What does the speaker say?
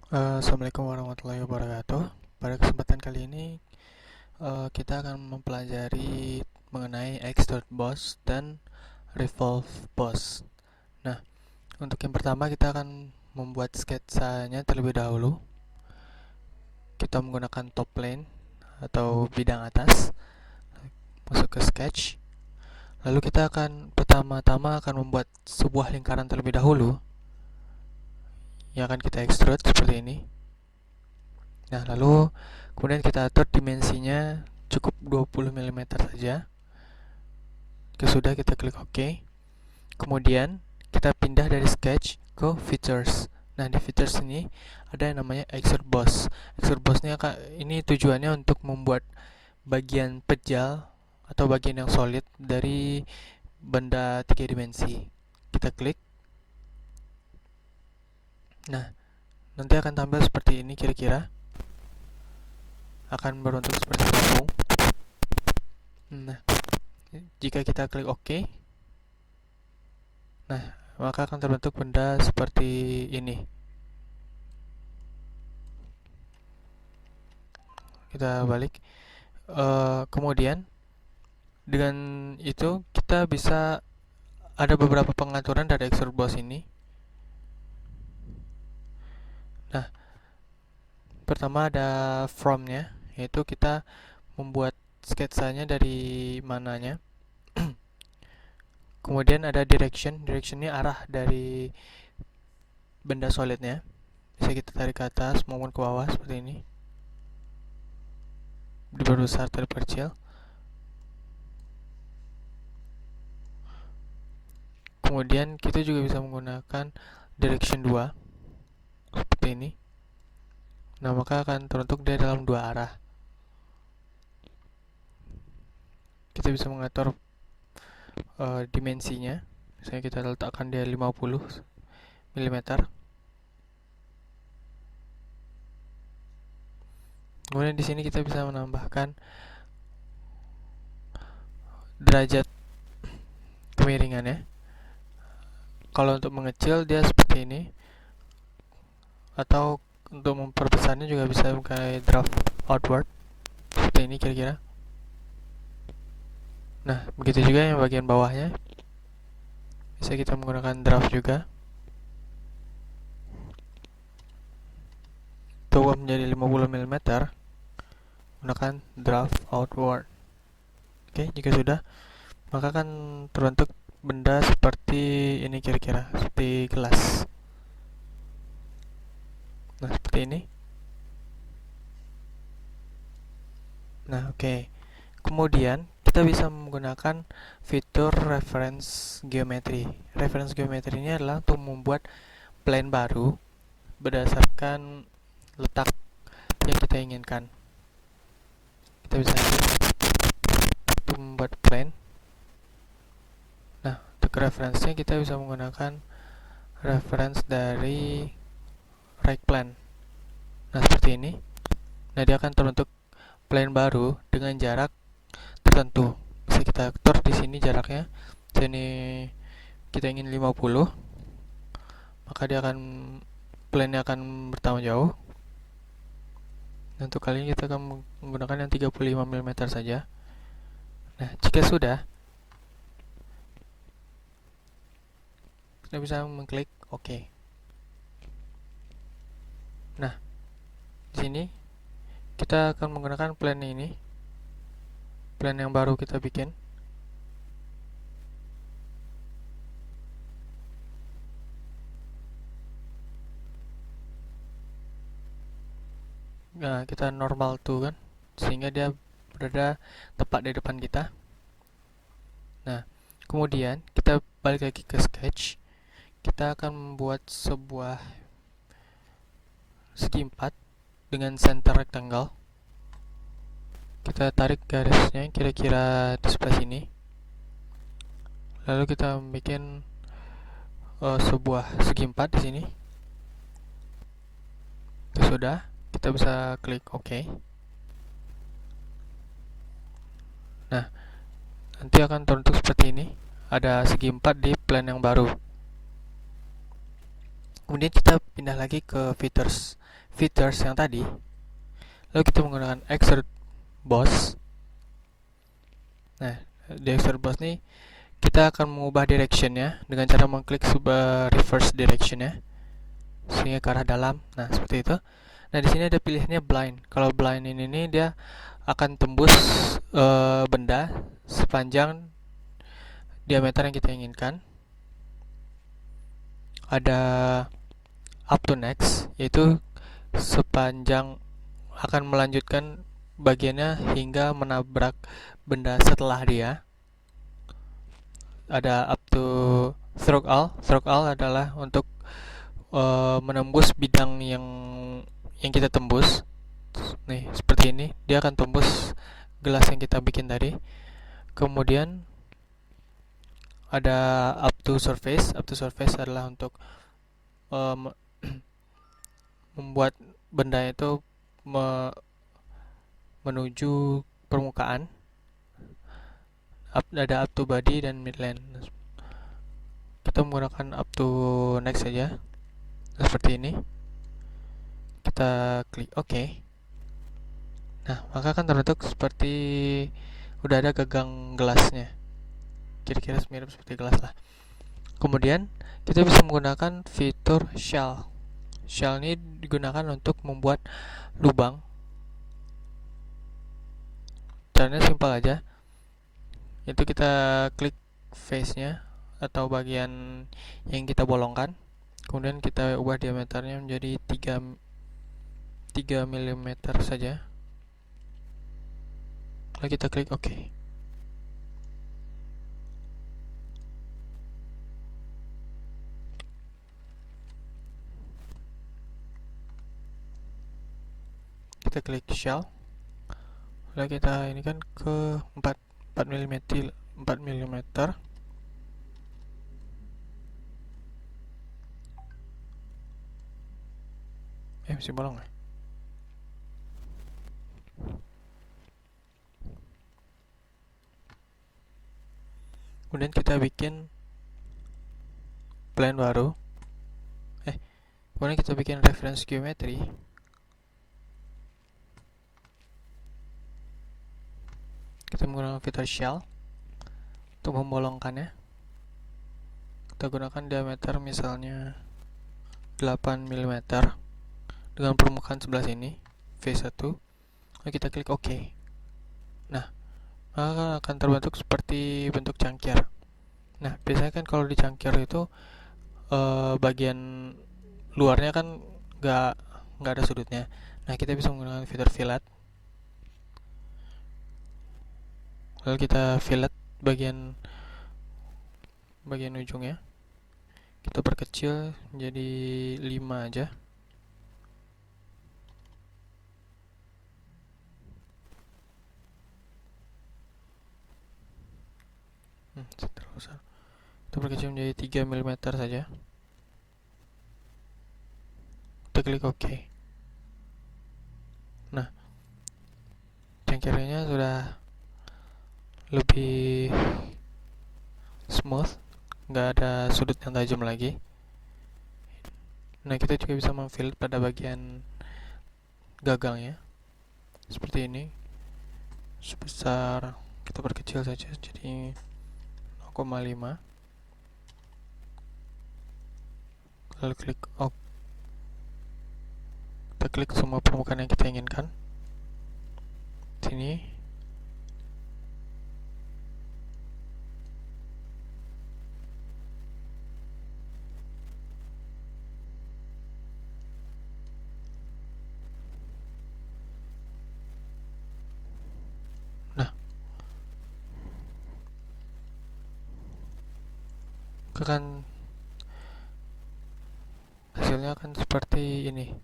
Assalamualaikum warahmatullahi wabarakatuh. Pada kesempatan kali ini, kita akan mempelajari mengenai extrude boss dan revolve boss. Nah, untuk yang pertama kita akan membuat sketsanya terlebih dahulu. Kita menggunakan top plane atau bidang atas, masuk ke sketch. Lalu kita akan pertama-tama akan membuat sebuah lingkaran terlebih dahulu yang akan kita extrude seperti ini. Nah, lalu kemudian kita atur dimensinya cukup 20 mm saja. Sudah, kita klik OK. Kemudian kita pindah dari sketch ke features. Nah, di features ini ada yang namanya extrude boss. Extrude boss ini tujuannya untuk membuat bagian pejal atau bagian yang solid dari benda 3 dimensi. Kita klik. Nah, nanti akan tampil seperti ini kira-kira. Akan berbentuk seperti kampung. Nah, jika kita klik OK, nah, maka akan terbentuk benda seperti ini. Kita balik. Kemudian dengan itu kita bisa ada beberapa pengaturan dari extrude boss ini. Nah, pertama ada from-nya, yaitu kita membuat sketsanya dari mananya. Kemudian ada directionnya arah dari benda solidnya. Bisa kita tarik ke atas maupun ke bawah seperti ini, diperbesar atau diperkecil. Kemudian kita juga bisa menggunakan direction 2 seperti ini. Nah, maka akan terbentuk dia dalam dua arah. Kita bisa mengatur dimensinya. Misalnya kita letakkan dia 50 mm. Kemudian di sini kita bisa menambahkan derajat kemiringannya. Kalau untuk mengecil dia seperti ini, atau untuk memperbesarnya juga bisa pakai draft outward seperti ini kira-kira. Nah, begitu juga yang bagian bawahnya, bisa kita menggunakan draft juga. Coba menjadi 50 mm, gunakan draft outward. Oke, jika sudah, maka akan terbentuk benda seperti ini kira-kira, seperti gelas. Nah, seperti ini. Nah, oke. Kemudian kita bisa menggunakan fitur reference geometry. Reference geometry ini adalah untuk membuat plane baru berdasarkan letak yang kita inginkan. Kita bisa untuk membuat plane. Nah, untuk reference-nya kita bisa menggunakan reference dari right plane. Nah, seperti ini. Nah, dia akan terbentuk plane baru dengan jarak tertentu. Bisa kita atur di sini jaraknya. Sini kita ingin 50, maka dia akan plane-nya akan bertambah jauh. Nah, untuk kali ini kita akan menggunakan yang 35 mm saja. Nah, jika sudah, kita bisa mengklik OK. Nah, di sini kita akan menggunakan plane ini, plane yang baru kita bikin. Nah, kita normal tuh kan, sehingga dia berada tepat di depan kita. Nah, kemudian kita balik lagi ke sketch. Kita akan membuat sebuah segi 4 dengan center rectangle. Kita tarik garisnya kira-kira di sebelah sini. Lalu kita bikin sebuah segi 4 di sini. Sudah, kita bisa klik OK. Nah, nanti akan terbentuk seperti ini. Ada segi 4 di plan yang baru. Kemudian kita pindah lagi ke features yang tadi. Lalu kita menggunakan extrude boss. Nah, di extrude boss nih kita akan mengubah directionnya dengan cara mengklik sebuah reverse directionnya sehingga ke arah dalam. Nah, seperti itu. Nah, di sini ada pilihannya blind. Kalau blind ini dia akan tembus benda sepanjang diameter yang kita inginkan. Ada up to next, yaitu sepanjang akan melanjutkan bagiannya hingga menabrak benda setelah dia. Ada up to through all. Through all adalah untuk menembus bidang yang kita tembus. Nih, seperti ini. Dia akan tembus gelas yang kita bikin tadi. Kemudian ada up to surface. Up to surface adalah untuk membuat benda itu menuju permukaan. Ada up to body dan midline. Kita menggunakan up to next saja. Seperti ini. Kita klik OK. Nah, maka akan terbentuk seperti udah ada gagang gelasnya. Kira-kira mirip seperti gelas lah. Kemudian kita bisa menggunakan fitur shell. Shell ini digunakan untuk membuat lubang. Caranya simpel aja. Itu kita klik face-nya atau bagian yang kita bolongkan. Kemudian kita ubah diameternya menjadi 3 mm saja. Lalu kita klik OK. Kita klik shell. Lalu kita ini kan ke 4 mm. Masih bolong ya? Kemudian kita bikin plan baru. Kemudian kita bikin reference geometry. Kita menggunakan fitur shell untuk membolongkannya. Kita gunakan diameter misalnya 8 mm dengan permukaan sebelah sini, V1. Lalu kita klik OK. Nah, maka akan terbentuk seperti bentuk cangkir. Nah, biasanya kan kalau di cangkir itu bagian luarnya kan nggak ada sudutnya. Nah, kita bisa menggunakan fitur fillet. Lalu kita fillet bagian ujungnya. Kita perkecil menjadi 5 aja. Terlalu besar. Kita perkecil menjadi 3 mm saja. Kita klik OK. Nah, cangkirnya sudah lebih smooth, nggak ada sudut yang tajam lagi. Nah, kita juga bisa memfillet pada bagian gagangnya seperti ini. Sebesar, kita perkecil saja jadi 0,5. Lalu klik OK. Kita klik semua permukaan yang kita inginkan. Sini. Nah, hasilnya akan seperti ini.